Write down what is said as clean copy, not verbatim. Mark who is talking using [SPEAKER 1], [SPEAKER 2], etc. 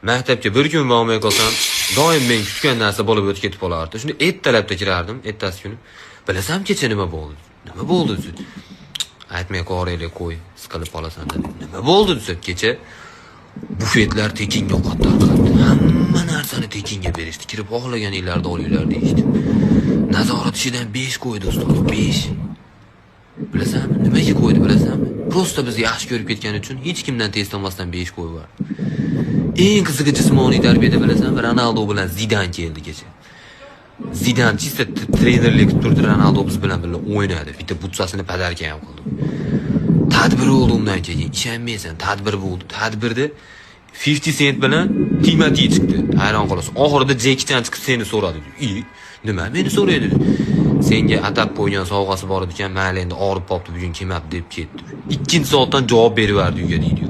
[SPEAKER 1] Maktabga bir kun bormay qolsam, doim men kutgan narsa bo'lib o'tib ketib qolardi. Shunda ertalabda kirardim, ertasi kuni. Bilasan kecha nima bo'ldi? Nima bo'ldi o'zi? Aytmay qoraylik qo'y, siqilib qolasan dedi. Nima bo'ldi o'zi kecha? Bufetlar tekinga ovqat tarqatdi. Hamma narsani tekinga berishdi. Kirib xohlaganinglarni olinglar deyishdi. Nazorat ishidan 5 qo'ydi ustoz, 5. Bilasanmi? Nimaga qo'ydi bilasanmi? Prosta bizni yaxshi ko'rib ketgani uchun hech kimdan test olmasdan 5 qo'yib yubordi. Eng qizig'i jismoniy tarbiyada bilasanmi? Ronaldo bilan Zidan keldi kecha. Zidan chista trenerlik turdi, Ronaldo biz bilan birga o'ynadi. Bitta butsasini padarka ham qildi. Tadbir bo'ldi undan keyin. Ishonmaysan, tadbir bo'ldi. Tadbirda 50 Cent bilan Timothy chiqdi. Hayron qolasan. Oxirida Jackie Chan chiqib seni so'radi. Nima meni so'raydi? Senga atab qo'ygan sovg'asi bor ekan, mayli endi og'rib qopti bugun kelmabdi deb ketdi. 2 soatdan javob berib berdi uyga deydi.